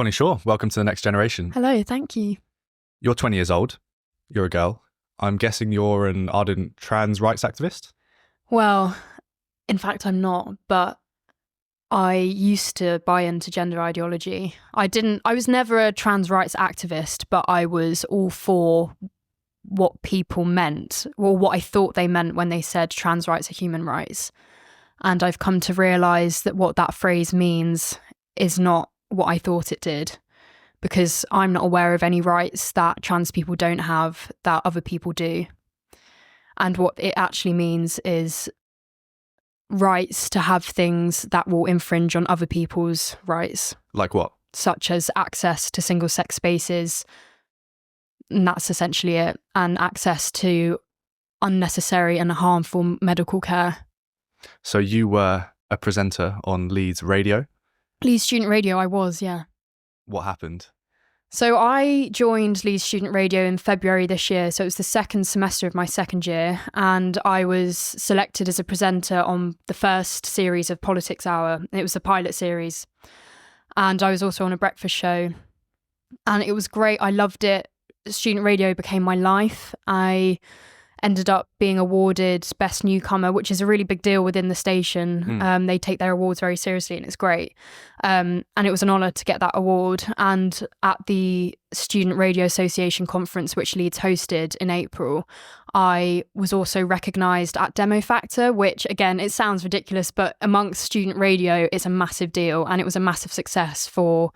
Connie Shaw, welcome to The Next Generation. Hello, thank you. You're 20 years old. You're a girl. I'm guessing you're an ardent trans rights activist? Well, in fact, I'm not, but I used to buy into gender ideology. I was never a trans rights activist, but I was all for what people meant, or what I thought they meant when they said trans rights are human rights. And I've come to realise that what that phrase means is not what I thought it did, because I'm not aware of any rights that trans people don't have that other people do. And what it actually means is rights to have things that will infringe on other people's rights. Like what? Such as access to single-sex spaces, and that's essentially it, and access to unnecessary and harmful medical care. So you were a presenter on Leeds Radio? Leeds Student Radio, I was, yeah. What happened? So I joined Leeds Student Radio in February this year, so it was the second semester of my second year, and I was selected as a presenter on the first series of Politics Hour. It was the pilot series, and I was also on a breakfast show, and it was great. I loved it. Student Radio became my life. I ended up being awarded Best Newcomer, which is a really big deal within the station. They take their awards very seriously, and it's great. And it was an honour to get that award. And at the Student Radio Association conference, which Leeds hosted in April, I was also recognised at Demo Factor, which, again, it sounds ridiculous, but amongst student radio, it's a massive deal. And it was a massive success for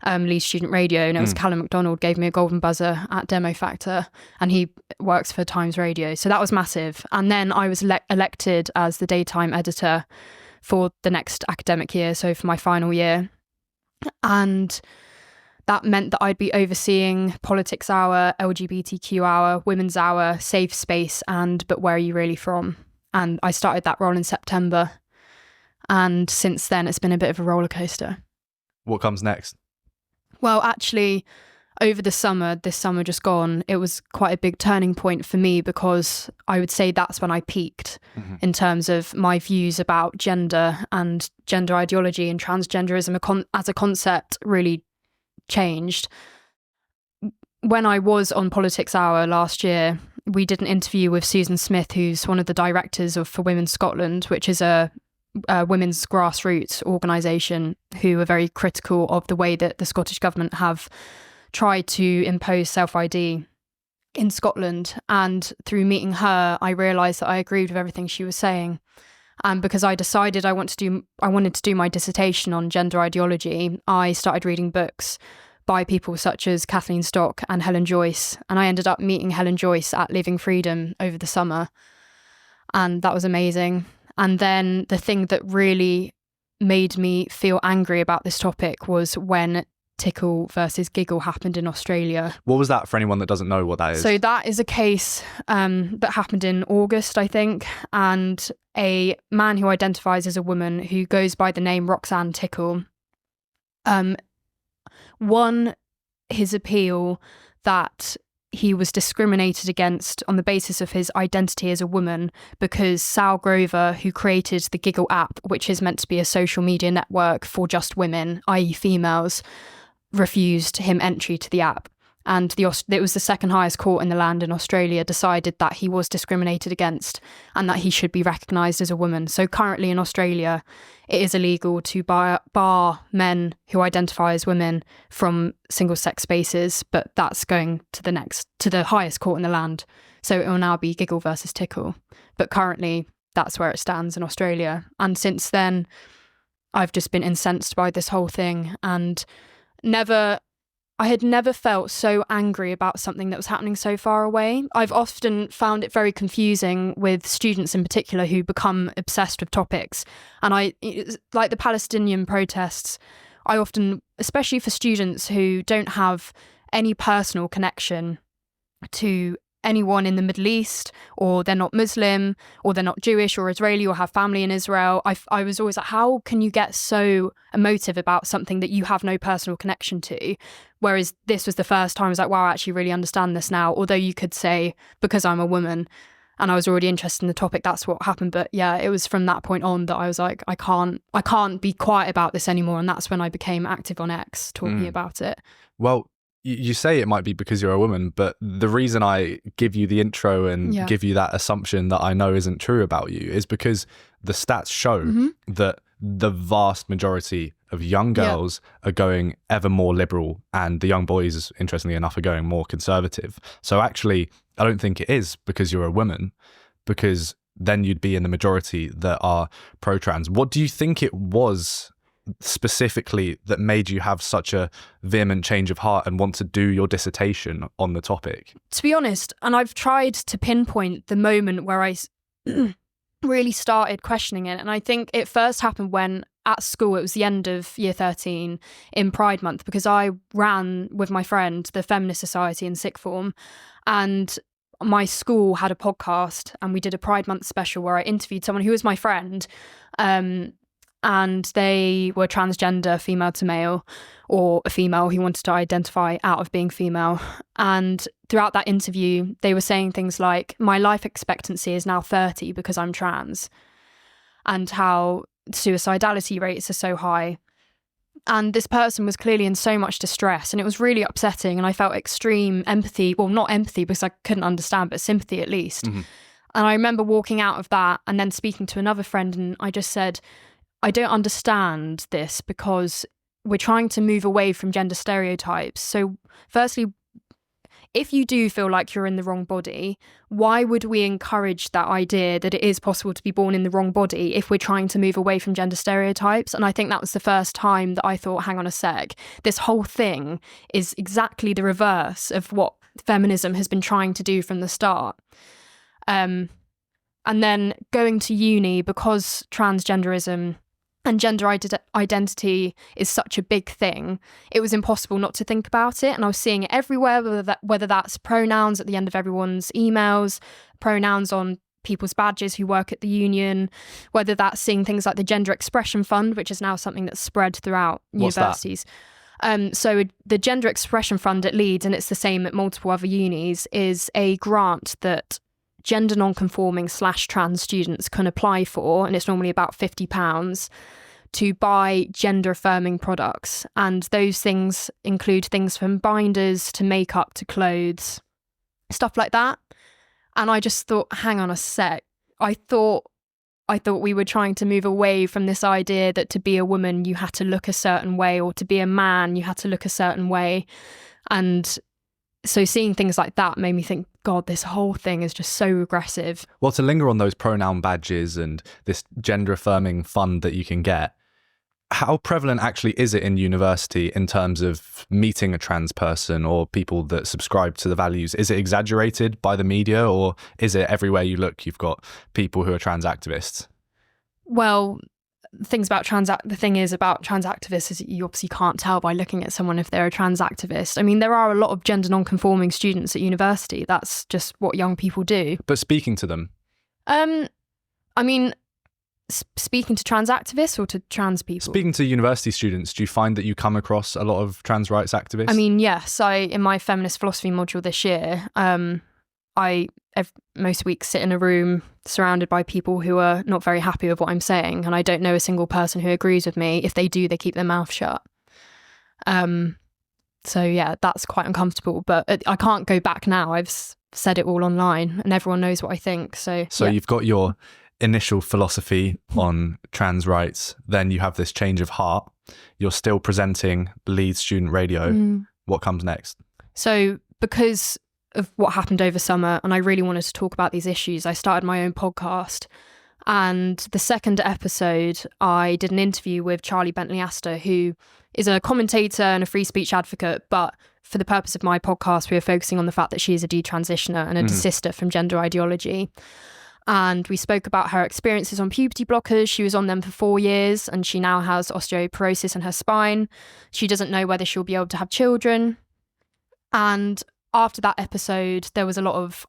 Leeds Student Radio, and it was Callum MacDonald gave me a golden buzzer at Demo Factor, and he works for Times Radio, so that was massive. And then I was elected as the daytime editor for the next academic year, so for my final year, and that meant that I'd be overseeing Politics Hour, LGBTQ Hour, Women's Hour, Safe Space, and But Where Are You Really From? And I started that role in September, and since then it's been a bit of a roller coaster. What comes next? Well, actually, over this summer just gone, it was quite a big turning point for me, because I would say that's when I peaked in terms of my views about gender and gender ideology, and transgenderism as a concept really changed. When I was on Politics Hour last year, we did an interview with Susan Smith, who's one of the directors of For Women Scotland, which is a women's grassroots organisation who are very critical of the way that the Scottish government have tried to impose self-ID in Scotland. And through meeting her, I realised that I agreed with everything she was saying. And because I decided I wanted to do my dissertation on gender ideology, I started reading books by people such as Kathleen Stock and Helen Joyce. And I ended up meeting Helen Joyce at Living Freedom over the summer. And that was amazing. And then the thing that really made me feel angry about this topic was when Tickle versus Giggle happened in Australia. What was that, for anyone that doesn't know what that is? So that is a case that happened in August, I think, and a man who identifies as a woman who goes by the name Roxanne Tickle won his appeal that he was discriminated against on the basis of his identity as a woman, because Sal Grover, who created the Giggle app, which is meant to be a social media network for just women, i.e. females, refused him entry to the app. And it was the second highest court in the land in Australia decided that he was discriminated against and that he should be recognised as a woman. So currently in Australia, it is illegal to bar men who identify as women from single-sex spaces, but that's going to the highest court in the land. So it will now be Giggle versus Tickle. But currently, that's where it stands in Australia. And since then, I've just been incensed by this whole thing, and I had never felt so angry about something that was happening so far away. I've often found it very confusing with students in particular who become obsessed with topics. And like the Palestinian protests, I often, especially for students who don't have any personal connection to anyone in the Middle East, or they're not Muslim, or they're not Jewish or Israeli, or have family in Israel, I was always like, how can you get so emotive about something that you have no personal connection to? Whereas this was the first time I was like, wow, I actually really understand this now. Although you could say, because I'm a woman, and I was already interested in the topic, that's what happened. But yeah, it was from that point on that I was like, I can't be quiet about this anymore. And that's when I became active on X talking about it. Well, you say it might be because you're a woman, but the reason I give you the intro and give you that assumption that I know isn't true about you is because the stats show that the vast majority of young girls are going ever more liberal, and the young boys, interestingly enough, are going more conservative. So actually, I don't think it is because you're a woman, because then you'd be in the majority that are pro-trans. What do you think it was specifically that made you have such a vehement change of heart and want to do your dissertation on the topic? To be honest, and I've tried to pinpoint the moment where I really started questioning it, and I think it first happened when at school, it was the end of year 13 in Pride Month, because I ran with my friend the Feminist Society in sixth form, and my school had a podcast and we did a Pride Month special where I interviewed someone who was my friend, and they were transgender, female to male, or a female who wanted to identify out of being female. And throughout that interview, they were saying things like, my life expectancy is now 30 because I'm trans, and how suicidality rates are so high. And this person was clearly in so much distress, and it was really upsetting. And I felt extreme empathy, well, not empathy because I couldn't understand, but sympathy at least. And I remember walking out of that and then speaking to another friend, and I just said, I don't understand this, because we're trying to move away from gender stereotypes. So firstly, if you do feel like you're in the wrong body, why would we encourage that idea that it is possible to be born in the wrong body if we're trying to move away from gender stereotypes? And I think that was the first time that I thought, hang on a sec, this whole thing is exactly the reverse of what feminism has been trying to do from the start. And then going to uni, because transgenderism and gender identity is such a big thing, it was impossible not to think about it. And I was seeing it everywhere, whether that's pronouns at the end of everyone's emails, pronouns on people's badges who work at the union, whether that's seeing things like the Gender Expression Fund, which is now something that's spread throughout universities. So the Gender Expression Fund at Leeds, and it's the same at multiple other unis, is a grant that gender non-conforming / trans students can apply for, and it's normally about £50 to buy gender affirming products. And those things include things from binders to makeup to clothes, stuff like that. And I just thought, hang on a sec, I thought we were trying to move away from this idea that to be a woman you had to look a certain way, or to be a man you had to look a certain way. And so seeing things like that made me think, God, this whole thing is just so regressive. Well, to linger on those pronoun badges and this gender affirming fund that you can get, how prevalent actually is it in university in terms of meeting a trans person or people that subscribe to the values? Is it exaggerated by the media, or is it everywhere you look, you've got people who are trans activists? Well, the thing is about trans activists is you obviously can't tell by looking at someone if they're a trans activist. I mean, there are a lot of gender non-conforming students at university. That's just what young people do. But speaking to them? I mean, speaking to trans activists or to trans people? Speaking to university students, do you find that you come across a lot of trans rights activists? I mean, yes. In my feminist philosophy module this year, I most weeks sit in a room surrounded by people who are not very happy with what I'm saying, and I don't know a single person who agrees with me. If they do, they keep their mouth shut. So yeah, that's quite uncomfortable, but I can't go back now. I've said it all online and everyone knows what I think. So yeah. You've got your initial philosophy on trans rights, then you have this change of heart. You're still presenting Leeds Student Radio. What comes next? So because of what happened over summer, and I really wanted to talk about these issues, I started my own podcast. And the second episode, I did an interview with Charlie Bentley-Astor, who is a commentator and a free speech advocate. But for the purpose of my podcast, we were focusing on the fact that she is a detransitioner and a desister from gender ideology. And we spoke about her experiences on puberty blockers. She was on them for 4 years, and she now has osteoporosis in her spine. She doesn't know whether she'll be able to have children. And after that episode, there was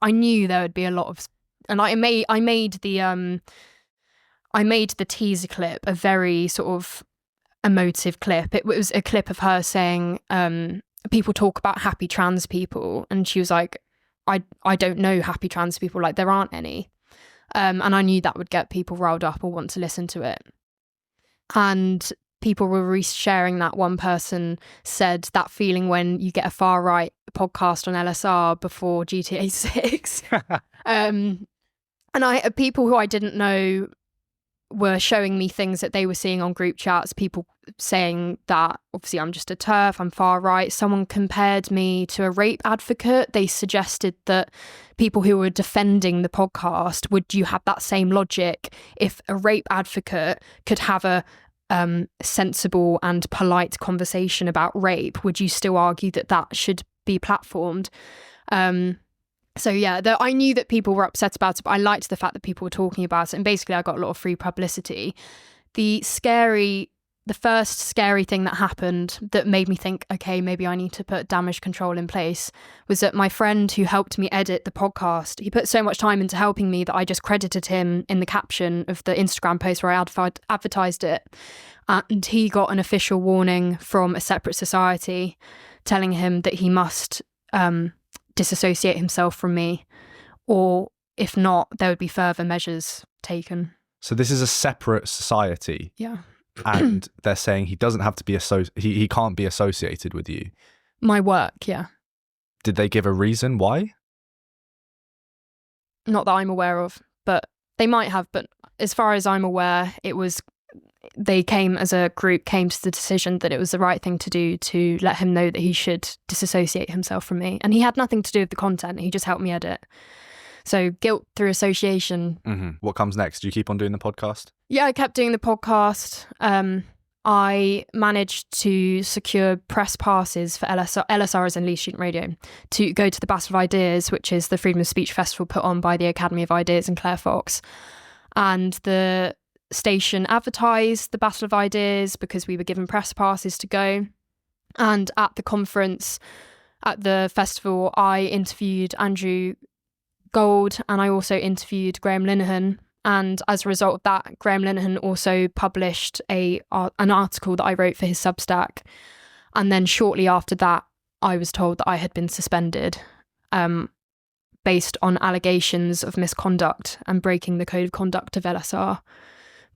I knew there would be a lot of, and I made the teaser clip a very sort of emotive clip. It was a clip of her saying, people talk about happy trans people, and she was like, I don't know happy trans people, like there aren't any. And I knew that would get people riled up or want to listen to it. And people were resharing that. One person said that feeling when you get a far right podcast on LSR before GTA 6. And people who I didn't know were showing me things that they were seeing on group chats, people saying that obviously I'm just a TERF, I'm far right. Someone compared me to a rape advocate. They suggested that people who were defending the podcast, would you have that same logic if a rape advocate could have a sensible and polite conversation about rape? Would you still argue that that should be platformed? So yeah, I knew that people were upset about it, but I liked the fact that people were talking about it. And basically I got a lot of free publicity. The first scary thing that happened that made me think, okay, maybe I need to put damage control in place, was that my friend who helped me edit the podcast, he put so much time into helping me that I just credited him in the caption of the Instagram post where I advertised it. And he got an official warning from a separate society telling him that he must disassociate himself from me, or if not, there would be further measures taken. So this is a separate society. Yeah. And they're saying he doesn't have to be he can't be associated with you. My work, yeah. Did they give a reason why? Not that I'm aware of, but they might have. But as far as I'm aware, they came as a group, came to the decision that it was the right thing to do to let him know that he should disassociate himself from me. And he had nothing to do with the content. He just helped me edit. So guilt through association. Mm-hmm. What comes next? Do you keep on doing the podcast? Yeah, I kept doing the podcast. I managed to secure press passes for LSR as in Leeds Student Radio, to go to the Battle of Ideas, which is the Freedom of Speech Festival put on by the Academy of Ideas and Claire Fox. And the station advertised the Battle of Ideas because we were given press passes to go. And at the conference, at the festival, I interviewed Andrew Gold and I also interviewed Graham Linehan. And as a result of that, Graham Linehan also published an article that I wrote for his Substack. And then shortly after that, I was told that I had been suspended based on allegations of misconduct and breaking the code of conduct of LSR.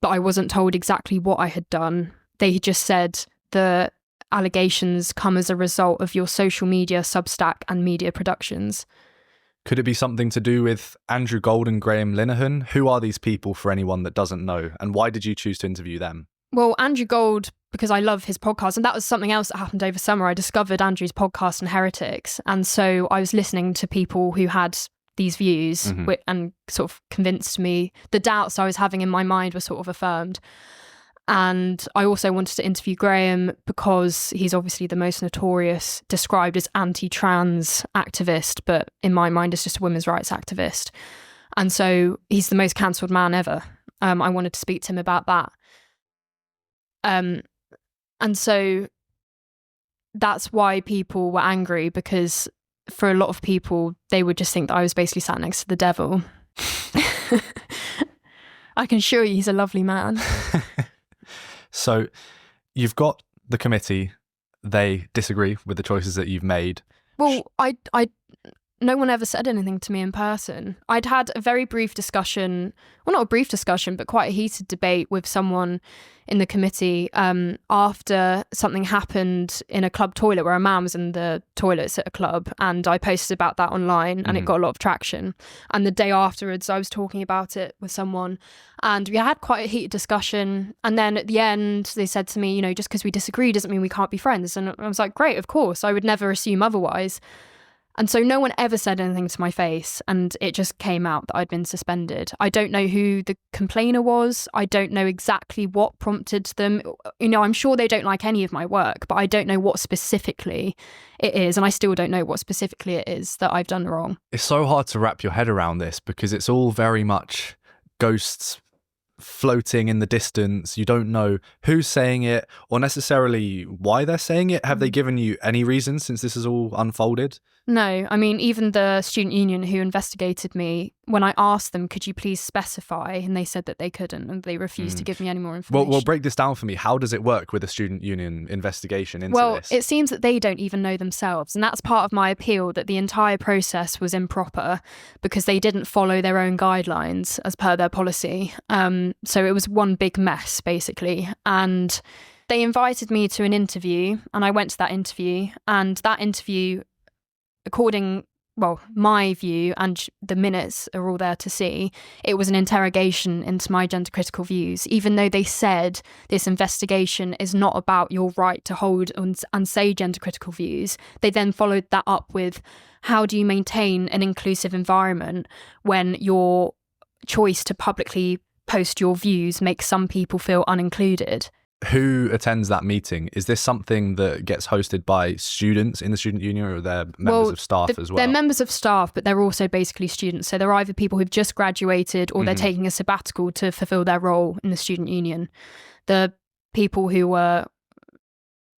But I wasn't told exactly what I had done. They just said the allegations come as a result of your social media, Substack and media productions. Could it be something to do with Andrew Gold and Graham Linehan? Who are these people for anyone that doesn't know? And why did you choose to interview them? Well, Andrew Gold, because I love his podcast. And that was something else that happened over summer. I discovered Andrew's podcast on heretics. And so I was listening to people who had these views and sort of convinced me. The doubts I was having in my mind were sort of affirmed. And I also wanted to interview Graham because he's obviously the most notorious, described as anti-trans activist, but in my mind is just a women's rights activist. And so he's the most cancelled man ever. I wanted to speak to him about that. And so that's why people were angry, because for a lot of people, they would just think that I was basically sat next to the devil. I can assure you he's a lovely man. So you've got the committee, they disagree with the choices that you've made. Well, no one ever said anything to me in person. I'd had a very brief discussion, well, not a brief discussion, but quite a heated debate with someone in the committee after something happened in a club toilet where a man was in the toilets at a club, and I posted about that online and it got a lot of traction. And the day afterwards, I was talking about it with someone and we had quite a heated discussion. And then at the end, they said to me, just because we disagree doesn't mean we can't be friends. And I was like, great, of course. I would never assume otherwise. And so no one ever said anything to my face, and it just came out that I'd been suspended. I don't know who the complainer was. I don't know exactly what prompted them. I'm sure they don't like any of my work, but I don't know what specifically it is. And I still don't know what specifically it is that I've done wrong. It's so hard to wrap your head around this because it's all very much ghosts floating in the distance. You don't know who's saying it or necessarily why they're saying it. Have they given you any reason since this has all unfolded? No, I mean, even the student union who investigated me when I asked them, could you please specify? And they said that they couldn't, and they refused to give me any more information. Well, break this down for me. How does it work with a student union investigation into this? Well, it seems that they don't even know themselves. And that's part of my appeal, that the entire process was improper because they didn't follow their own guidelines as per their policy. So it was one big mess, basically. And they invited me to an interview, and I went to that interview. And that interview, my view, and the minutes are all there to see, it was an interrogation into my gender critical views, even though they said this investigation is not about your right to hold and say gender critical views. They then followed that up with, how do you maintain an inclusive environment when your choice to publicly post your views makes some people feel unincluded? Who attends that meeting? Is this something that gets hosted by students in the student union, or they're members of staff as well? They're members of staff, but they're also basically students. So they're either people who've just graduated, or they're taking a sabbatical to fulfill their role in the student union. The people who were,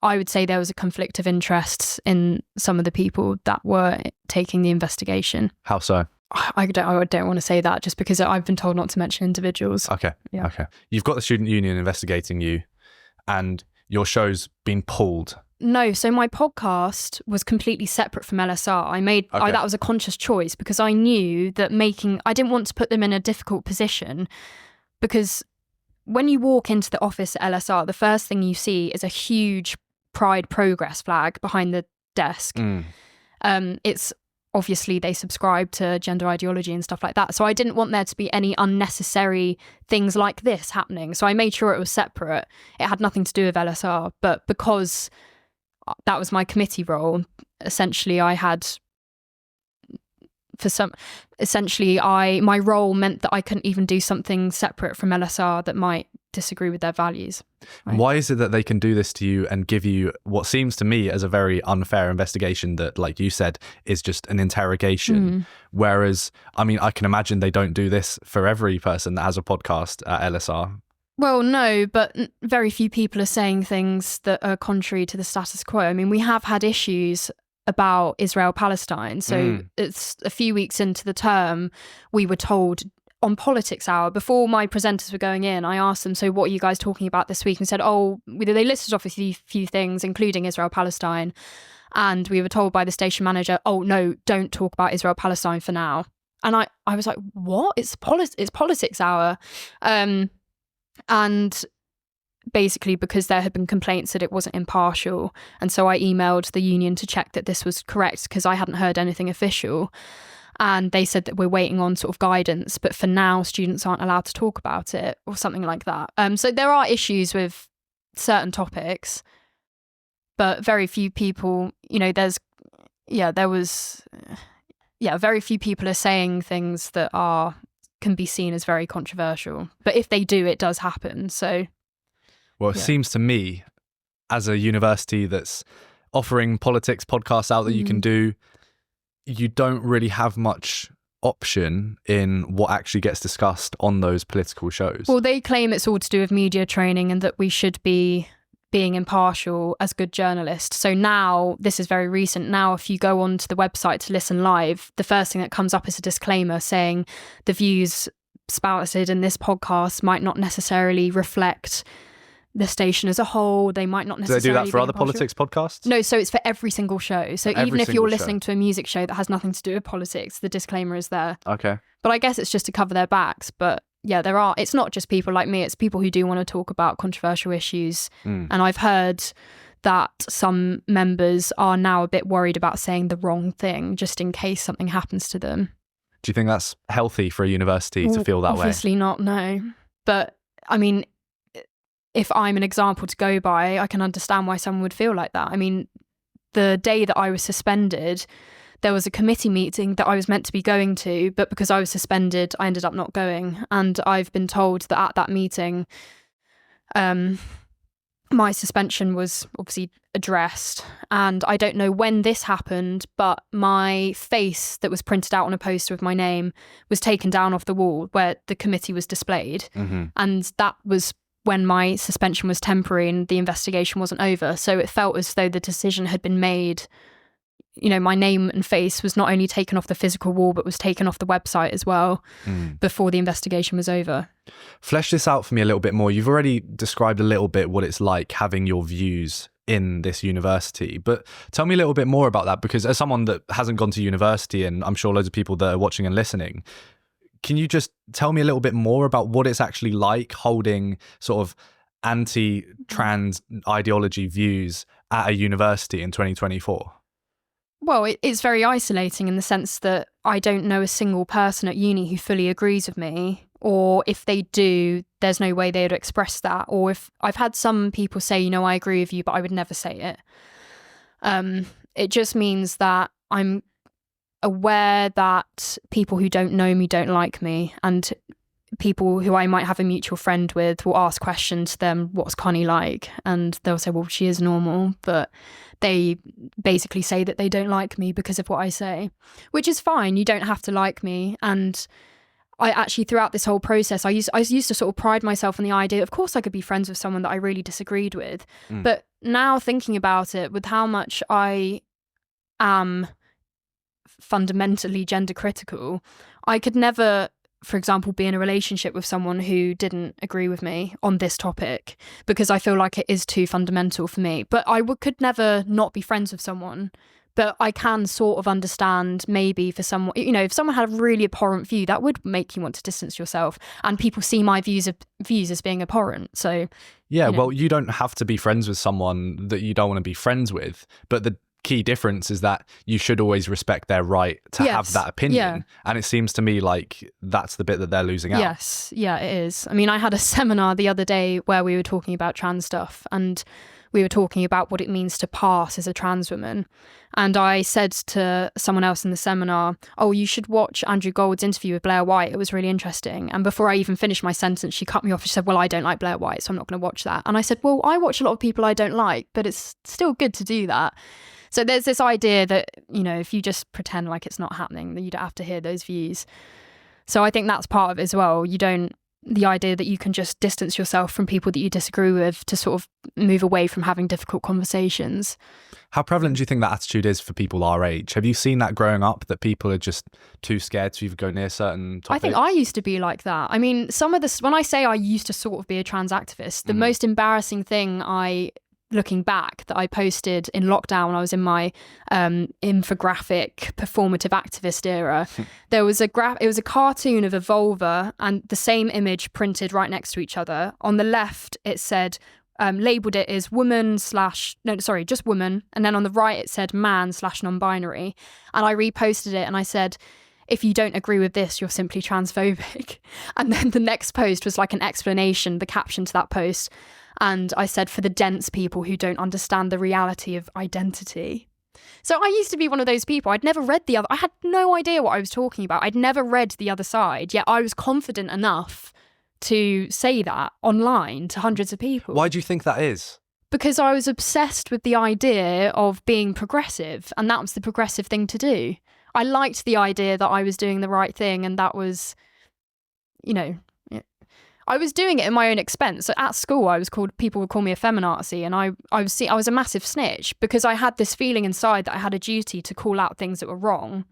I would say there was a conflict of interests in some of the people that were taking the investigation. How so? I don't want to say that, just because I've been told not to mention individuals. Okay. Yeah. Okay. You've got the student union investigating you, and your show's been pulled. No, so my podcast was completely separate from LSR. That was a conscious choice, because I knew that I didn't want to put them in a difficult position, because when you walk into the office at LSR, the first thing you see is a huge Pride Progress flag behind the desk. It's obviously they subscribe to gender ideology and stuff like that. So I didn't want there to be any unnecessary things like this happening. So I made sure it was separate. It had nothing to do with LSR. But because that was my committee role, essentially my role meant that I couldn't even do something separate from LSR that might disagree with their values. Right? Why is it that they can do this to you and give you what seems to me as a very unfair investigation that, like you said, is just an interrogation? Whereas, I mean, I can imagine they don't do this for every person that has a podcast at LSR. Well, no, but very few people are saying things that are contrary to the status quo. I mean, we have had issues about Israel-Palestine. So it's a few weeks into the term, we were told on Politics Hour, before my presenters were going in, I asked them, so what are you guys talking about this week? And said, they listed off a few things, including Israel-Palestine. And we were told by the station manager, oh, no, don't talk about Israel-Palestine for now. And I was like, what? It's Politics Hour. And basically because there had been complaints that it wasn't impartial. And so I emailed the union to check that this was correct, because I hadn't heard anything official. And they said that we're waiting on sort of guidance, but for now students aren't allowed to talk about it, or something like that. So there are issues with certain topics, but very few people, very few people are saying things that can be seen as very controversial. But if they do, it does happen. So, well, it seems to me, as a university that's offering politics podcasts out that you can do, you don't really have much option in what actually gets discussed on those political shows. Well, they claim it's all to do with media training and that we should be being impartial as good journalists. So now, this is very recent, now if you go onto the website to listen live, the first thing that comes up is a disclaimer saying the views spouted in this podcast might not necessarily reflect the station as a whole. They might not necessarily. Do they do that for other impartial. Politics podcasts? No, so it's for every single show. So even if you're listening to a music show that has nothing to do with politics, the disclaimer is there. Okay. But I guess it's just to cover their backs. But yeah, it's not just people like me, it's people who do want to talk about controversial issues. And I've heard that some members are now a bit worried about saying the wrong thing just in case something happens to them. Do you think that's healthy for a university to feel that way? Obviously not, no. But I mean, if I'm an example to go by, I can understand why someone would feel like that. I mean, the day that I was suspended, there was a committee meeting that I was meant to be going to, but because I was suspended, I ended up not going. And I've been told that at that meeting, my suspension was obviously addressed. And I don't know when this happened, but my face that was printed out on a poster with my name was taken down off the wall where the committee was displayed. And that was when my suspension was temporary and the investigation wasn't over. So it felt as though the decision had been made, my name and face was not only taken off the physical wall, but was taken off the website as well before the investigation was over. Flesh this out for me a little bit more. You've already described a little bit what it's like having your views in this university, but tell me a little bit more about that, because as someone that hasn't gone to university, and I'm sure loads of people that are watching and listening, can you just tell me a little bit more about what it's actually like holding sort of anti-trans ideology views at a university in 2024? Well, it's very isolating in the sense that I don't know a single person at uni who fully agrees with me, or if they do, there's no way they would express that. Or if I've had some people say, I agree with you, but I would never say it. It just means that I'm aware that people who don't know me don't like me, and people who I might have a mutual friend with will ask questions to them, what's Connie like? And they'll say, well, she is normal, but they basically say that they don't like me because of what I say, which is fine. You don't have to like me. And I actually, throughout this whole process, I used to sort of pride myself on the idea, of course I could be friends with someone that I really disagreed with. But now thinking about it, with how much I am fundamentally gender critical, I could never, for example, be in a relationship with someone who didn't agree with me on this topic, because I feel like it is too fundamental for me. But I could never not be friends with someone. But I can sort of understand, maybe for someone, if someone had a really abhorrent view, that would make you want to distance yourself. And people see my views as being abhorrent. So yeah, well, you don't have to be friends with someone that you don't want to be friends with. But the key difference is that you should always respect their right to have that opinion. Yeah. And it seems to me like that's the bit that they're losing out. Yes, yeah, it is. I mean, I had a seminar the other day where we were talking about trans stuff, and we were talking about what it means to pass as a trans woman. And I said to someone else in the seminar, oh, you should watch Andrew Gould's interview with Blair White. It was really interesting. And before I even finished my sentence, she cut me off. She said, well, I don't like Blair White, so I'm not going to watch that. And I said, well, I watch a lot of people I don't like, but it's still good to do that. So there's this idea that, if you just pretend like it's not happening, then you don't have to hear those views. So I think that's part of it as well. The idea that you can just distance yourself from people that you disagree with to sort of move away from having difficult conversations. How prevalent do you think that attitude is for people our age? Have you seen that growing up, that people are just too scared to even go near certain topics? I think I used to be like that. I mean, when I say I used to sort of be a trans activist, the most embarrassing thing looking back that I posted in lockdown when I was in my infographic performative activist era, there was it was a cartoon of a vulva and the same image printed right next to each other. On the left it said, labelled it as just woman, and then on the right it said man/non-binary, and I reposted it and I said, if you don't agree with this, you're simply transphobic. And then the next post was like an explanation, the caption to that post. And I said, for the dense people who don't understand the reality of identity. So I used to be one of those people. I'd never read I had no idea what I was talking about. I'd never read the other side, yet I was confident enough to say that online to hundreds of people. Why do you think that is? Because I was obsessed with the idea of being progressive, and that was the progressive thing to do. I liked the idea that I was doing the right thing, and that was, I was doing it at my own expense. So at school, people would call me a feminazi, and I was a massive snitch because I had this feeling inside that I had a duty to call out things that were wrong.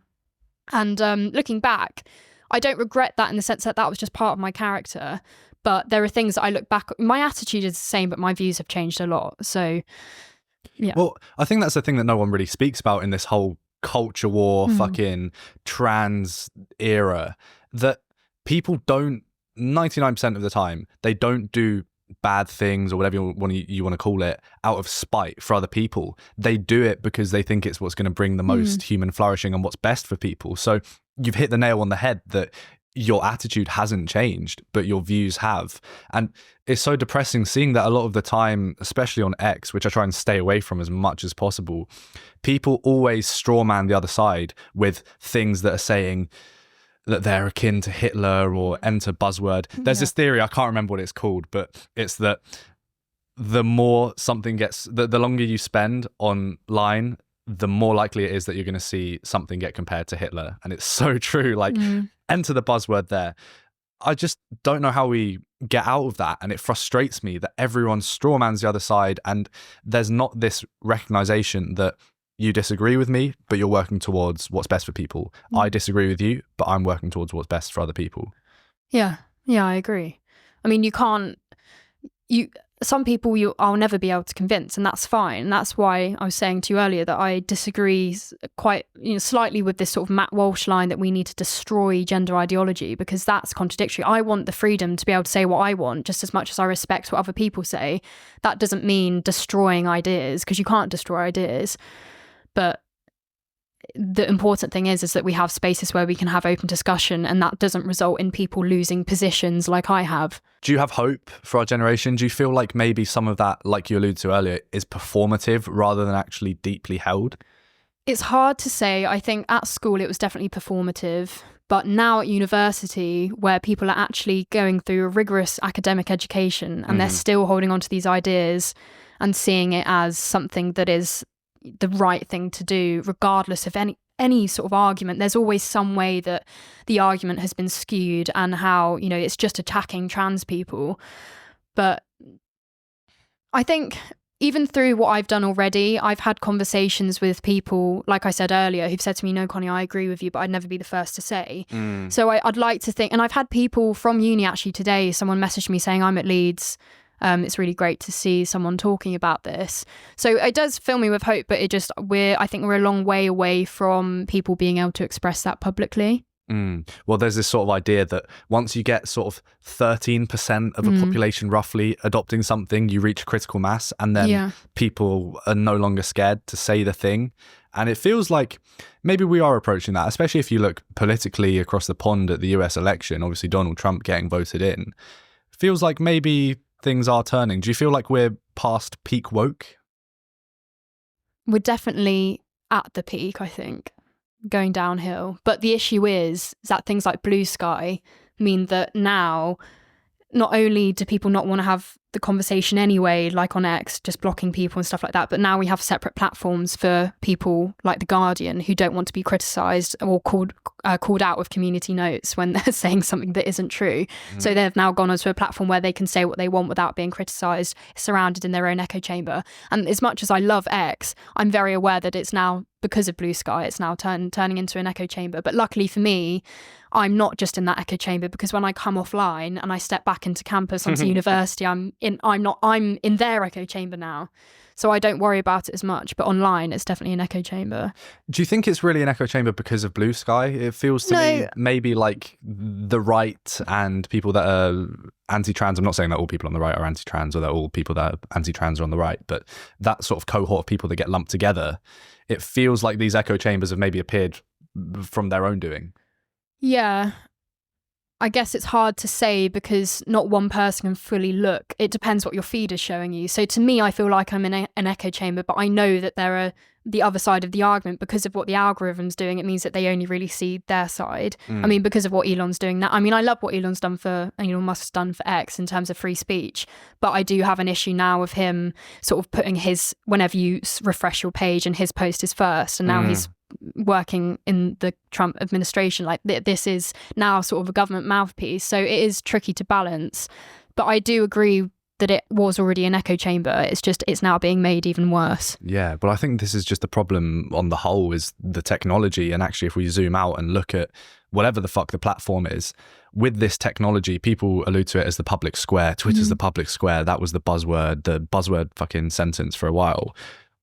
And looking back, I don't regret that in the sense that was just part of my character. But there are things that I look back, my attitude is the same, but my views have changed a lot. So, yeah. Well, I think that's the thing that no one really speaks about in this whole culture war, fucking trans era, that people don't, 99% of the time, they don't do bad things or whatever you want to call it out of spite for other people. They do it because they think it's what's going to bring the most human flourishing and what's best for people. So you've hit the nail on the head that your attitude hasn't changed, but your views have. And it's so depressing seeing that a lot of the time, especially on X, which I try and stay away from as much as possible, people always strawman the other side with things that are saying that they're akin to Hitler or enter buzzword. There's this theory, I can't remember what it's called, but it's that the more something gets, the longer you spend online, the more likely it is that you're going to see something get compared to Hitler. And it's so true. Like, enter the buzzword there. I just don't know how we get out of that. And it frustrates me that everyone strawmans the other side. And there's not this recognition that You disagree with me, but you're working towards what's best for people. I disagree with you, but I'm working towards what's best for other people. Yeah, I agree. I mean, some people I'll never be able to convince, and that's fine. And that's why I was saying to you earlier that I disagree quite slightly with this sort of Matt Walsh line that we need to destroy gender ideology, because that's contradictory. I want the freedom to be able to say what I want just as much as I respect what other people say. That doesn't mean destroying ideas, because you can't destroy ideas. But the important thing is that we have spaces where we can have open discussion, and that doesn't result in people losing positions like I have. Do you have hope for our generation? Do you feel like maybe some of that, like you alluded to earlier, is performative rather than actually deeply held? It's hard to say. I think at school it was definitely performative. But now at university, where people are actually going through a rigorous academic education and they're still holding on to these ideas and seeing it as something that is the right thing to do, regardless of any sort of argument. There's always some way that the argument has been skewed, and how it's just attacking trans people. But I think even through what I've done already, I've had conversations with people, like I said earlier, who've said to me, "No, Connie, I agree with you, but I'd never be the first to say." So I'd like to think, and I've had people from uni actually today, someone messaged me saying, "I'm at Leeds. It's really great to see someone talking about this." So it does fill me with hope, but I think we're a long way away from people being able to express that publicly. Well, there's this sort of idea that once you get sort of 13% of a population roughly adopting something, you reach critical mass, and then people are no longer scared to say the thing. And it feels like maybe we are approaching that, especially if you look politically across the pond at the US election, obviously Donald Trump getting voted in. Feels like maybe things are turning. Do you feel like we're past peak woke? We're definitely at the peak, I think, going downhill. But the issue is that things like Blue Sky mean that now, not only do people not want to have the conversation anyway, like on X, just blocking people and stuff like that, but now we have separate platforms for people like The Guardian who don't want to be criticised or called out with community notes when they're saying something that isn't true. So they've now gone onto a platform where they can say what they want without being criticised, surrounded in their own echo chamber. And as much as I love X, I'm very aware that it's now, because of Blue Sky, it's now turning into an echo chamber. But luckily for me, I'm not just in that echo chamber, because when I come offline and I step back into campus, onto university, I'm in their echo chamber now. So I don't worry about it as much. But online, it's definitely an echo chamber. Do you think it's really an echo chamber because of Blue Sky? It feels to me maybe like the right and people that are anti-trans. I'm not saying that all people on the right are anti-trans, or that all people that are anti-trans are on the right, but that sort of cohort of people that get lumped together, it feels like these echo chambers have maybe appeared from their own doing. Yeah. I guess it's hard to say, because not one person can fully look. It depends what your feed is showing you. So to me, I feel like I'm in an echo chamber, but I know that there are the other side of the argument. Because of what the algorithm's doing, it means that they only really see their side. I mean, because of what Elon's doing now. I mean, I love what Elon Musk's done for X in terms of free speech, but I do have an issue now of him sort of putting whenever you refresh your page and his post is first, and now he's working in the Trump administration. Like this is now sort of a government mouthpiece, so it is tricky to balance. But I do agree that it was already an echo chamber. It's now being made even worse. Yeah, but I think this is just the problem on the whole, is the technology. And actually, if we zoom out and look at whatever the fuck the platform is, with this technology, people allude to it as the public square. Twitter's the public square. That was the buzzword fucking sentence for a while.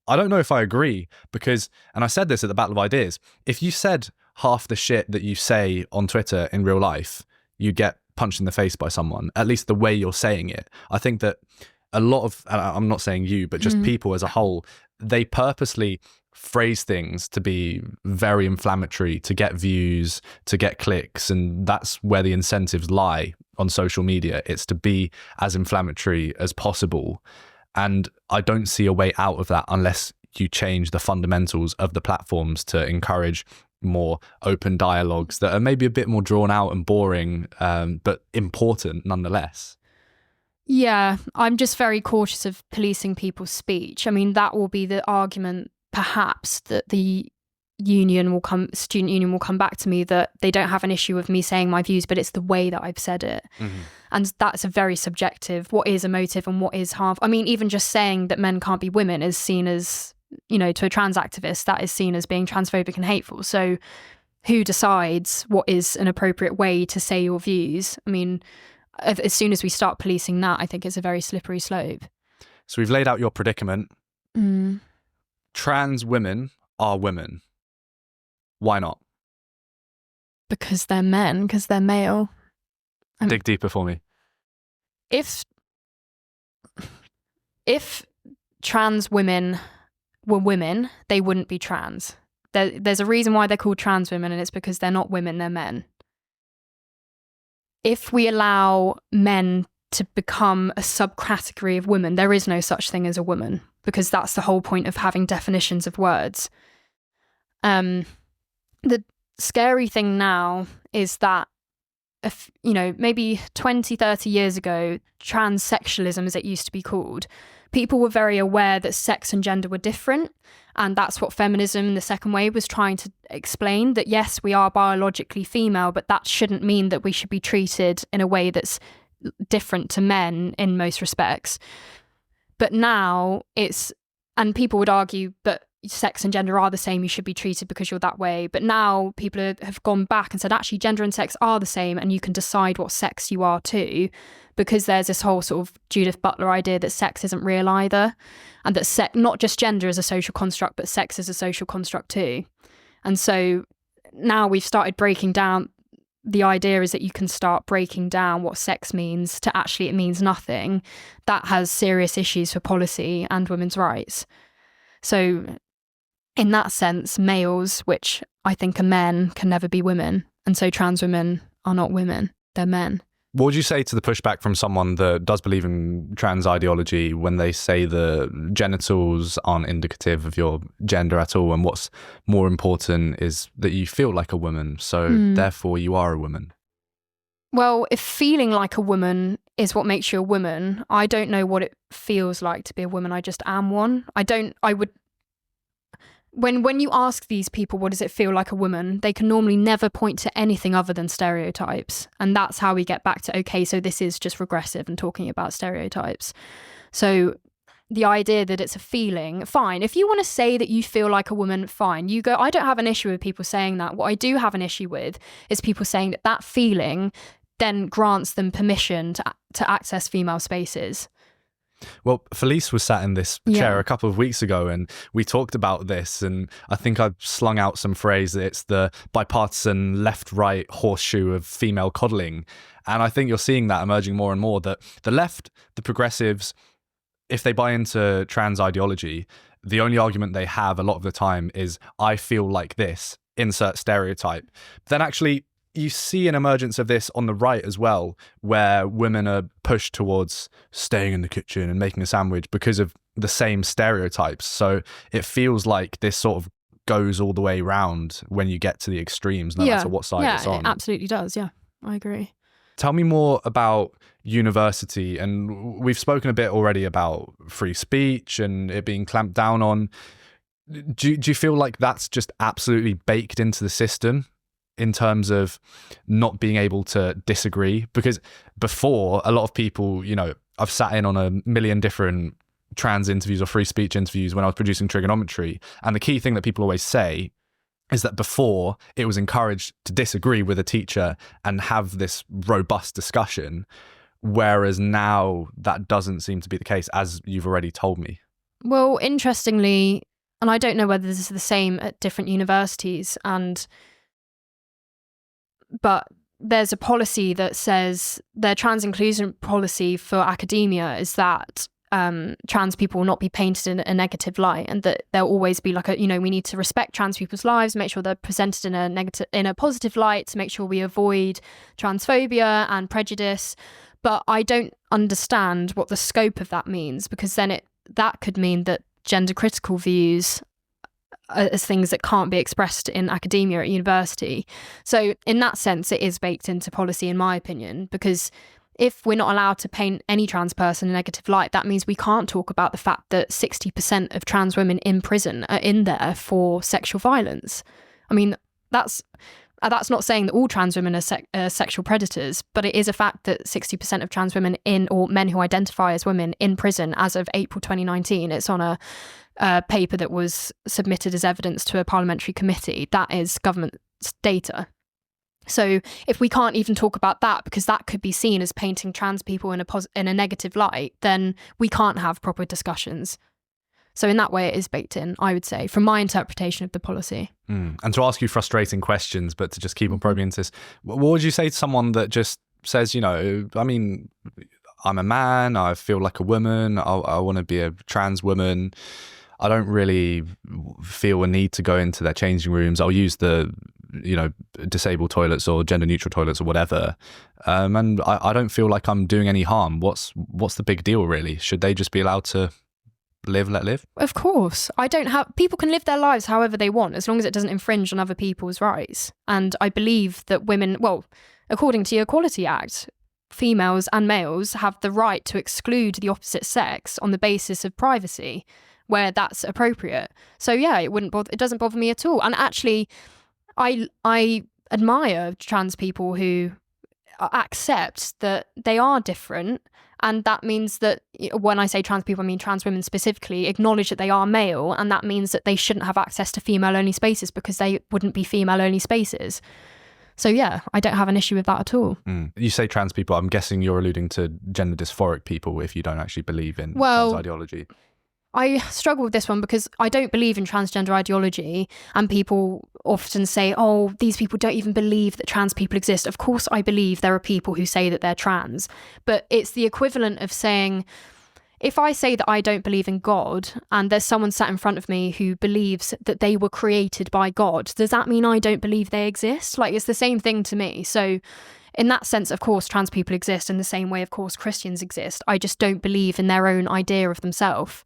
I don't know if I agree, because, and I said this at the Battle of Ideas, if you said half the shit that you say on Twitter in real life, you get punched in the face by someone, at least the way you're saying it. I think that a lot of, and I'm not saying you, but just people as a whole, they purposely phrase things to be very inflammatory, to get views, to get clicks, and that's where the incentives lie on social media. It's to be as inflammatory as possible. And I don't see a way out of that unless you change the fundamentals of the platforms to encourage more open dialogues that are maybe a bit more drawn out and boring, but important nonetheless. Yeah, I'm just very cautious of policing people's speech. I mean, that will be the argument, perhaps, that the student union will come back to me, that they don't have an issue with me saying my views, but it's the way that I've said it. And that's a very subjective, what is emotive and what is harmful. I mean, even just saying that men can't be women is seen as to a trans activist, that is seen as being transphobic and hateful. So who decides what is an appropriate way to say your views? I mean, as soon as we start policing that, I think it's a very slippery slope. So we've laid out your predicament. Trans women are women. Why not? Because they're men, because they're male. Dig deeper for me. If trans women were women, they wouldn't be trans. There's a reason why they're called trans women, and it's because they're not women, they're men. If we allow men to become a subcategory of women, there is no such thing as a woman, because that's the whole point of having definitions of words. The scary thing now is that, maybe 20, 30 years ago, transsexualism, as it used to be called, people were very aware that sex and gender were different. And that's what feminism in the second wave was trying to explain, that yes, we are biologically female, but that shouldn't mean that we should be treated in a way that's different to men in most respects. But now and people would argue that sex and gender are the same, you should be treated because you're that way. But now people have gone back and said, actually, gender and sex are the same, and you can decide what sex you are too, because there's this whole sort of Judith Butler idea that sex isn't real either, and that not just gender is a social construct, but sex is a social construct too. And so now we've started breaking down, the idea is that you can start breaking down what sex means to actually it means nothing. That has serious issues for policy and women's rights. So in that sense, males, which I think are men, can never be women. And so trans women are not women, they're men. What would you say to the pushback from someone that does believe in trans ideology when they say the genitals aren't indicative of your gender at all, and what's more important is that you feel like a woman, so therefore you are a woman? Well, if feeling like a woman is what makes you a woman, I don't know what it feels like to be a woman. I just am one. When you ask these people, what does it feel like a woman, they can normally never point to anything other than stereotypes. And that's how we get back to, okay, so this is just regressive and talking about stereotypes. So the idea that it's a feeling, fine. If you want to say that you feel like a woman, fine. You go, I don't have an issue with people saying that. What I do have an issue with is people saying that feeling then grants them permission to access female spaces. Well, Felice was sat in this chair a couple of weeks ago and we talked about this, and I think I've slung out some phrase that it's the bipartisan left-right horseshoe of female coddling. And I think you're seeing that emerging more and more, that the left, the progressives, if they buy into trans ideology, the only argument they have a lot of the time is, I feel like this, insert stereotype. Then actually, you see an emergence of this on the right as well, where women are pushed towards staying in the kitchen and making a sandwich because of the same stereotypes. So it feels like this sort of goes all the way round when you get to the extremes, no matter what side it's on. It absolutely does. Yeah, I agree. Tell me more about university. And we've spoken a bit already about free speech and it being clamped down on. Do you feel like that's just absolutely baked into the system in terms of not being able to disagree? Because before, a lot of people, I've sat in on a million different trans interviews or free speech interviews when I was producing Trigonometry. And the key thing that people always say is that before, it was encouraged to disagree with a teacher and have this robust discussion, whereas now that doesn't seem to be the case, as you've already told me. Well, interestingly, and I don't know whether this is the same at different universities, but there's a policy that says their trans inclusion policy for academia is that trans people will not be painted in a negative light, and that there'll always be like we need to respect trans people's lives, make sure they're presented in a positive light, to make sure we avoid transphobia and prejudice. But I don't understand what the scope of that means, because then that could mean that gender critical views as things that can't be expressed in academia at university. So in that sense, it is baked into policy, in my opinion, because if we're not allowed to paint any trans person in a negative light, that means we can't talk about the fact that 60% of trans women in prison are in there for sexual violence. I mean, that's not saying that all trans women are sexual predators, but it is a fact that 60% of trans women or men who identify as women in prison as of April 2019, it's on a paper that was submitted as evidence to a parliamentary committee. That is government data. So if we can't even talk about that because that could be seen as painting trans people in a negative light, then we can't have proper discussions. So in that way, it is baked in, I would say, from my interpretation of the policy. And to ask you frustrating questions, but to just keep on probing into this, what would you say to someone that just says, I mean, I'm a man, I feel like a woman, I want to be a trans woman, I don't really feel a need to go into their changing rooms, I'll use the disabled toilets or gender neutral toilets or whatever, and I don't feel like I'm doing any harm. What's the big deal, really? Should they just be allowed to let live? Of course. People can live their lives however they want, as long as it doesn't infringe on other people's rights. And I believe that women, according to the Equality Act, females and males have the right to exclude the opposite sex on the basis of privacy, where that's appropriate. So yeah, it doesn't bother me at all. And actually, I admire trans people who accept that they are different, and that means that when I say trans people, I mean trans women specifically, acknowledge that they are male, and that means that they shouldn't have access to female-only spaces because they wouldn't be female-only spaces. So yeah, I don't have an issue with that at all. You say trans people, I'm guessing you're alluding to gender dysphoric people if you don't actually believe in trans ideology. I struggle with this one because I don't believe in transgender ideology, and people often say, oh, these people don't even believe that trans people exist. Of course, I believe there are people who say that they're trans, but it's the equivalent of saying, if I say that I don't believe in God and there's someone sat in front of me who believes that they were created by God, does that mean I don't believe they exist? Like, it's the same thing to me. So in that sense, of course, trans people exist in the same way, of course, Christians exist. I just don't believe in their own idea of themselves.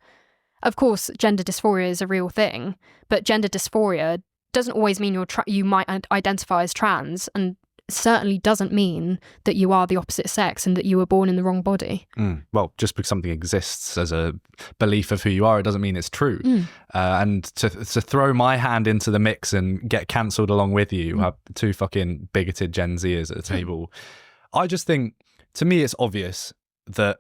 Of course, gender dysphoria is a real thing, but gender dysphoria doesn't always mean you might identify as trans, and certainly doesn't mean that you are the opposite sex and that you were born in the wrong body. Well, just because something exists as a belief of who you are, it doesn't mean it's true. And to throw my hand into the mix and get cancelled along with you, have two fucking bigoted Gen Zers at the table. I just think, to me, it's obvious that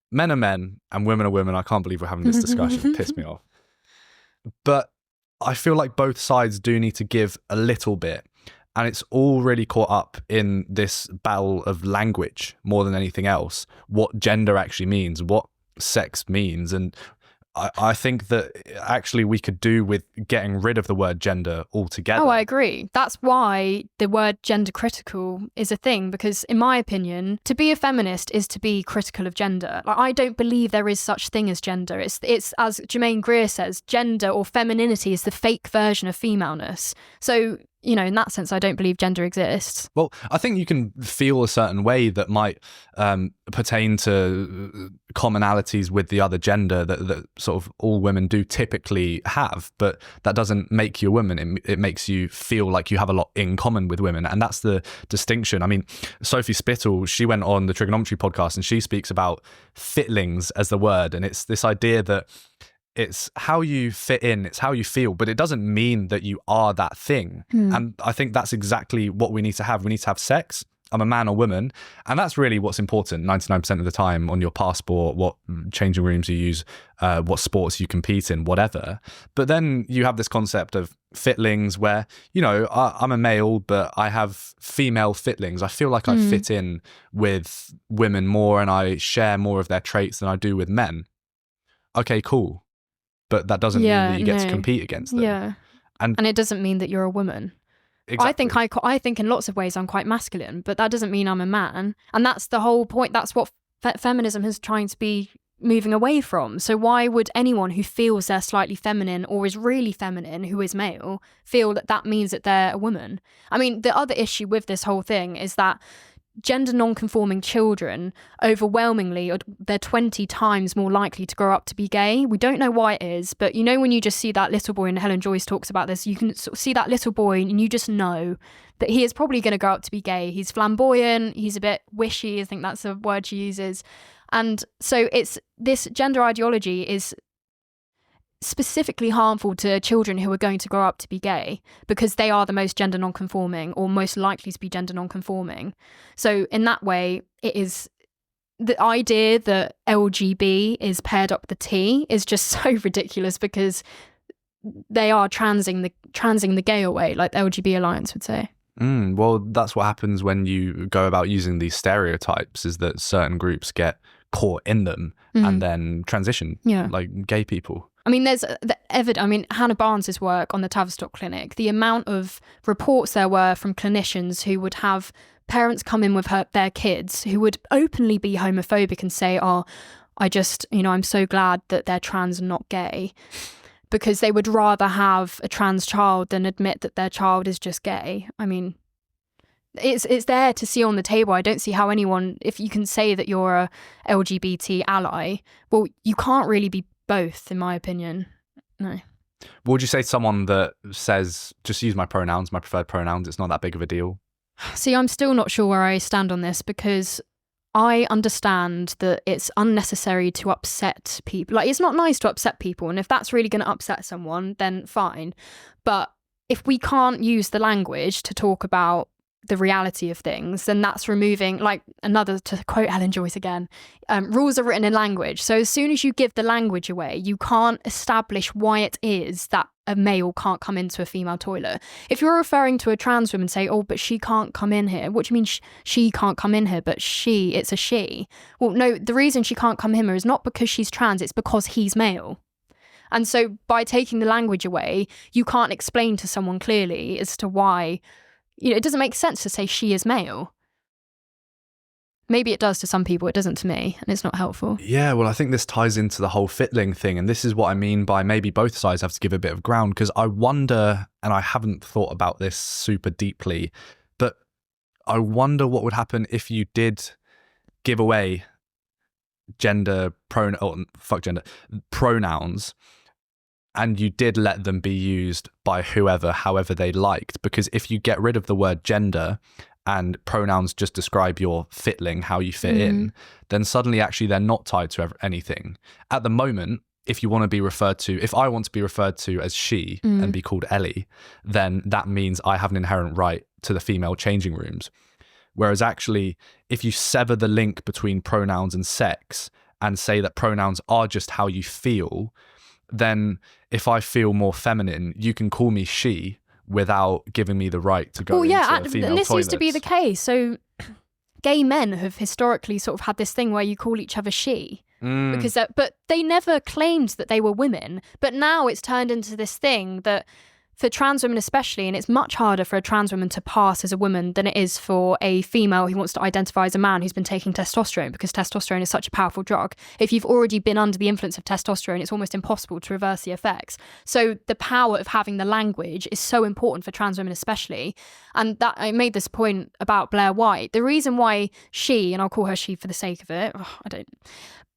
men are men and women are women. I can't believe we're having this discussion. It pissed me off. But I feel like both sides do need to give a little bit. And it's all really caught up in this battle of language more than anything else. What gender actually means, what sex means. And I think that actually we could do with getting rid of the word gender altogether. Oh, I agree. That's why the word gender critical is a thing, because in my opinion, to be a feminist is to be critical of gender. Like, I don't believe there is such thing as gender. It's as Germaine Greer says, gender or femininity is the fake version of femaleness. So, in that sense, I don't believe gender exists. Well, I think you can feel a certain way that might pertain to commonalities with the other gender that sort of all women do typically have, but that doesn't make you a woman. It makes you feel like you have a lot in common with women, and that's the distinction. I mean, Sophie Spittle, she went on the Trigonometry podcast and she speaks about fitlings as the word, and it's this idea that it's how you fit in, it's how you feel, but it doesn't mean that you are that thing. And I think that's exactly what we need to have. We need to have sex. I'm a man or woman. And that's really what's important 99% of the time on your passport, what changing rooms you use, what sports you compete in, whatever. But then you have this concept of fitlings where, I'm a male, but I have female fitlings. I feel like I fit in with women more and I share more of their traits than I do with men. Okay, cool. But that doesn't mean that you get to compete against them. Yeah. And it doesn't mean that you're a woman. Exactly. I think in lots of ways I'm quite masculine, but that doesn't mean I'm a man. And that's the whole point. That's what feminism is trying to be moving away from. So why would anyone who feels they're slightly feminine or is really feminine, who is male, feel that that means that they're a woman? I mean, the other issue with this whole thing is that gender non-conforming children, overwhelmingly, they're 20 times more likely to grow up to be gay. We don't know why it is, but when you just see that little boy, and Helen Joyce talks about this, you can sort of see that little boy and you just know that he is probably going to grow up to be gay. He's flamboyant, he's a bit wishy, I think that's the word she uses. And so it's this gender ideology is specifically harmful to children who are going to grow up to be gay because they are the most gender non-conforming or most likely to be gender non-conforming. So in that way, it is the idea that LGB is paired up with the T is just so ridiculous, because they are transing the gay away, like the LGB Alliance would say. Well, that's what happens when you go about using these stereotypes, is that certain groups get caught in them and then transition, like gay people. I mean, there's the evidence. I mean, Hannah Barnes's work on the Tavistock Clinic, the amount of reports there were from clinicians who would have parents come in with their kids who would openly be homophobic and say, oh, I'm so glad that they're trans and not gay, because they would rather have a trans child than admit that their child is just gay. I mean, it's there to see on the table. I don't see how anyone, if you can say that you're a LGBT ally, well, you can't really be both, in my opinion. No. What would you say to someone that says, just use my pronouns, my preferred pronouns, it's not that big of a deal? See, I'm still not sure where I stand on this, because I understand that it's unnecessary to upset people. Like, it's not nice to upset people, and if that's really going to upset someone, then fine. But if we can't use the language to talk about the reality of things, then that's removing, like, another, to quote Helen Joyce again, rules are written in language. So as soon as you give the language away, you can't establish why it is that a male can't come into a female toilet. If you're referring to a trans woman, say, oh, but she can't come in here. What do you mean she can't come in here? But it's a she. Well, no, the reason she can't come in here is not because she's trans, it's because he's male. And so by taking the language away, you can't explain to someone clearly as to why, it doesn't make sense to say she is male. Maybe it does to some people, it doesn't to me, and it's not helpful. Yeah, well, I think this ties into the whole fitling thing, and this is what I mean by maybe both sides have to give a bit of ground, because I wonder, and I haven't thought about this super deeply, but I wonder what would happen if you did give away pronouns, and you did let them be used by however they liked. Because if you get rid of the word gender and pronouns just describe your fitling, how you fit in, then suddenly actually they're not tied to anything. At the moment, if I want to be referred to as she and be called Ellie, then that means I have an inherent right to the female changing rooms. Whereas actually, if you sever the link between pronouns and sex and say that pronouns are just how you feel, then if I feel more feminine, you can call me she without giving me the right to go into female toilets. And this used to be the case. So gay men have historically sort of had this thing where you call each other she. But they never claimed that they were women. But now it's turned into this thing that, for trans women especially, and it's much harder for a trans woman to pass as a woman than it is for a female who wants to identify as a man who's been taking testosterone, because testosterone is such a powerful drug. If you've already been under the influence of testosterone, it's almost impossible to reverse the effects. So the power of having the language is so important for trans women especially. And that, I made this point about Blair White. The reason why she, and I'll call her she for the sake of it,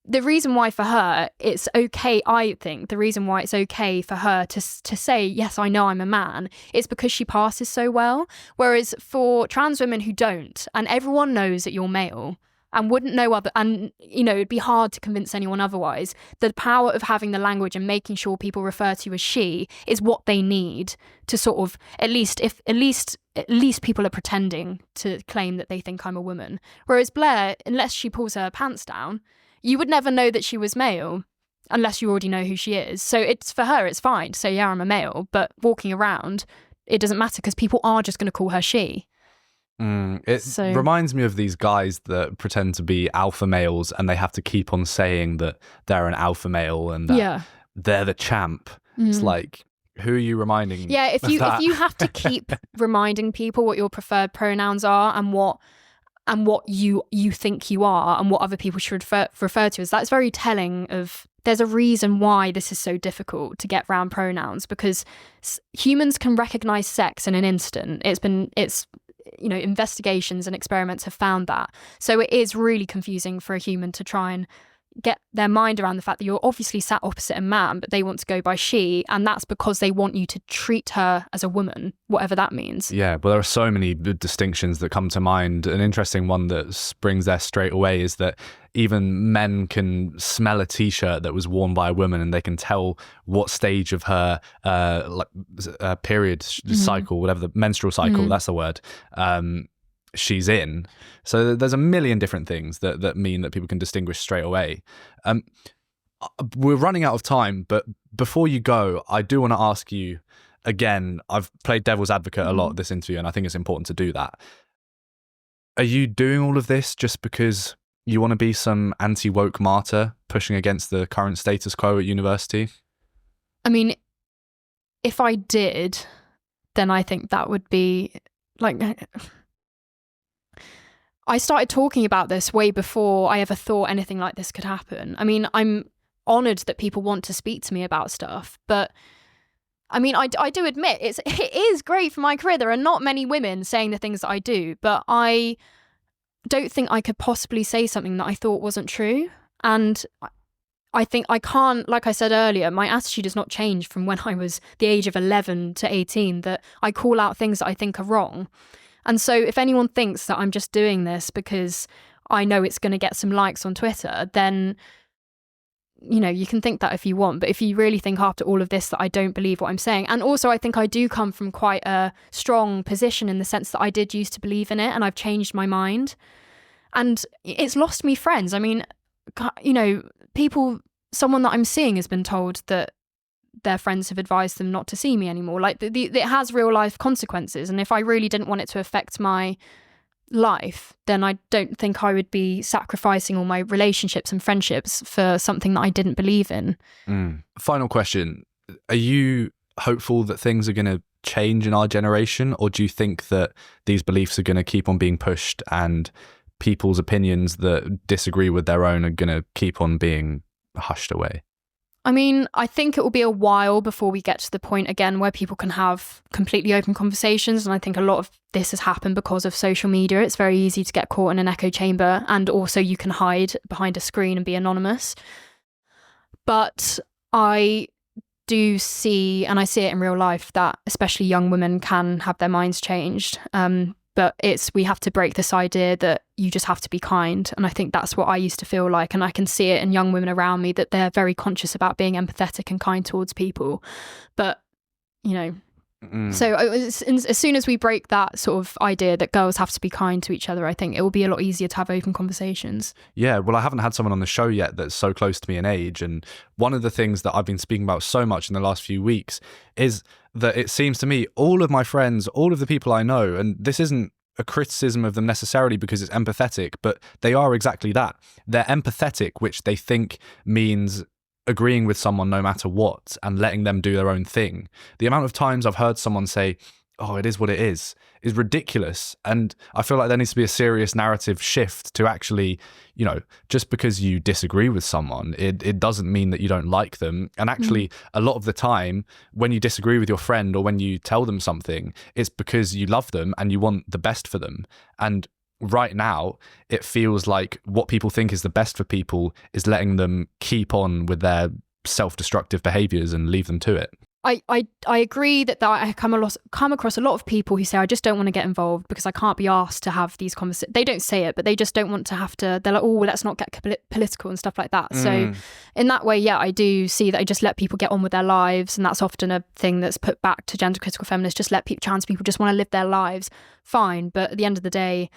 the reason why for her it's okay, I think, the reason why it's okay for her to say, yes, I know I'm a man, is because she passes so well. Whereas for trans women who don't, and everyone knows that you're male and wouldn't know other, and, it'd be hard to convince anyone otherwise, the power of having the language and making sure people refer to you as she is what they need to sort of, at least people are pretending to claim that they think I'm a woman. Whereas Blair, unless she pulls her pants down, you would never know that she was male unless you already know who she is. So it's, for her, it's fine to say, yeah, I'm a male, but walking around, it doesn't matter because people are just going to call her she. It reminds me of these guys that pretend to be alpha males and they have to keep on saying that they're an alpha male and that they're the champ. It's like, who are you reminding? Yeah, if you have to keep reminding people what your preferred pronouns are and what you think you are and what other people should refer to as, that's very telling of, there's a reason why this is so difficult to get around pronouns, because humans can recognize sex in an instant. Investigations and experiments have found that. So it is really confusing for a human to try and get their mind around the fact that you're obviously sat opposite a man, but they want to go by she, and that's because they want you to treat her as a woman, whatever that means. Yeah, well, there are so many distinctions that come to mind. An interesting one that springs there straight away is that even men can smell a t-shirt that was worn by a woman and they can tell what stage of her period cycle, whatever, the menstrual cycle, that's the word, she's in. So there's a million different things that mean that people can distinguish straight away. We're running out of time, but before you go, I do want to ask you again, I've played devil's advocate a lot this interview, and I think it's important to do that. Are you doing all of this just because you want to be some anti-woke martyr pushing against the current status quo at university? I mean, if I did, then I think that would be like... I started talking about this way before I ever thought anything like this could happen. I mean, I'm honoured that people want to speak to me about stuff, but I mean, I do admit it is great for my career. There are not many women saying the things that I do, but I don't think I could possibly say something that I thought wasn't true. And I think I can't, like I said earlier, my attitude has not changed from when I was the age of 11 to 18, that I call out things that I think are wrong. And so if anyone thinks that I'm just doing this because I know it's going to get some likes on Twitter, then, you know, you can think that if you want. But if you really think after all of this that I don't believe what I'm saying, and also I think I do come from quite a strong position in the sense that I did used to believe in it and I've changed my mind. And it's lost me friends. I mean, you know, someone that I'm seeing has been told that their friends have advised them not to see me anymore. Like, it has real life consequences. And if I really didn't want it to affect my life, then I don't think I would be sacrificing all my relationships and friendships for something that I didn't believe in. Final question. Are you hopeful that things are going to change in our generation? Or do you think that these beliefs are going to keep on being pushed and people's opinions that disagree with their own are going to keep on being hushed away? I mean, I think it will be a while before we get to the point again where people can have completely open conversations. And I think a lot of this has happened because of social media. It's very easy to get caught in an echo chamber, and also you can hide behind a screen and be anonymous. But I do see, and I see it in real life, that especially young women can have their minds changed. But we have to break this idea that you just have to be kind. And I think that's what I used to feel like. And I can see it in young women around me that they're very conscious about being empathetic and kind towards people. But, you know, so as soon as we break that sort of idea that girls have to be kind to each other, I think it will be a lot easier to have open conversations. Yeah, well, I haven't had someone on the show yet that's so close to me in age. And one of the things that I've been speaking about so much in the last few weeks is that it seems to me all of my friends, all of the people I know, and this isn't a criticism of them necessarily because it's empathetic, but they are exactly that. They're empathetic, which they think means agreeing with someone no matter what and letting them do their own thing. The amount of times I've heard someone say, "Oh, it is what it is ridiculous. And I feel like there needs to be a serious narrative shift to actually, you know, just because you disagree with someone, it doesn't mean that you don't like them. And actually, a lot of the time, when you disagree with your friend or when you tell them something, it's because you love them and you want the best for them. And right now, it feels like what people think is the best for people is letting them keep on with their self-destructive behaviours and leave them to it. I agree that I come across a lot of people who say, I just don't want to get involved because I can't be asked to have these conversations. They don't say it, but they just don't want to have to. They're like, oh, let's not get political and stuff like that. So in that way, yeah, I do see that I just let people get on with their lives. And that's often a thing that's put back to gender critical feminists. Just let trans people just want to live their lives. Fine. But at the end of the day,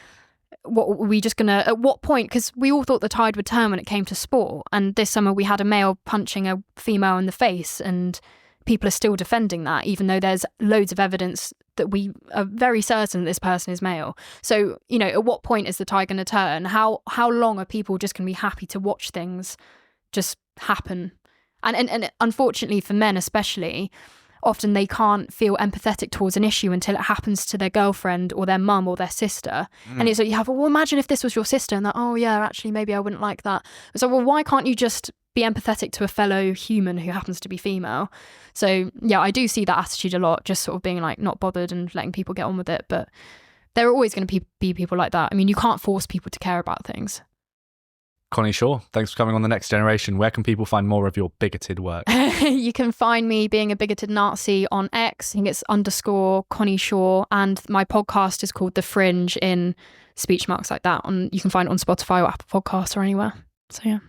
what were we just gonna, at what point, because we all thought the tide would turn when it came to sport. And this summer we had a male punching a female in the face, and people are still defending that, even though there's loads of evidence that we are very certain that this person is male. So, you know, at what point is the tide going to turn? How long are people just going to be happy to watch things just happen? And unfortunately for men especially, often they can't feel empathetic towards an issue until it happens to their girlfriend or their mum or their sister. And it's like, you have, well, imagine if this was your sister, and that, oh yeah, actually maybe I wouldn't like that. So, well, why can't you just be empathetic to a fellow human who happens to be female? So yeah, I do see that attitude a lot, just sort of being like not bothered and letting people get on with it. But there are always going to be people like that. I mean, you can't force people to care about things. Connie Shaw, thanks for coming on The Next Generation. Where can people find more of your bigoted work? You can find me being a bigoted Nazi on X. I think it's _Connie Shaw. And my podcast is called The Fringe, in speech marks like that. You can find it on Spotify or Apple Podcasts or anywhere. So yeah.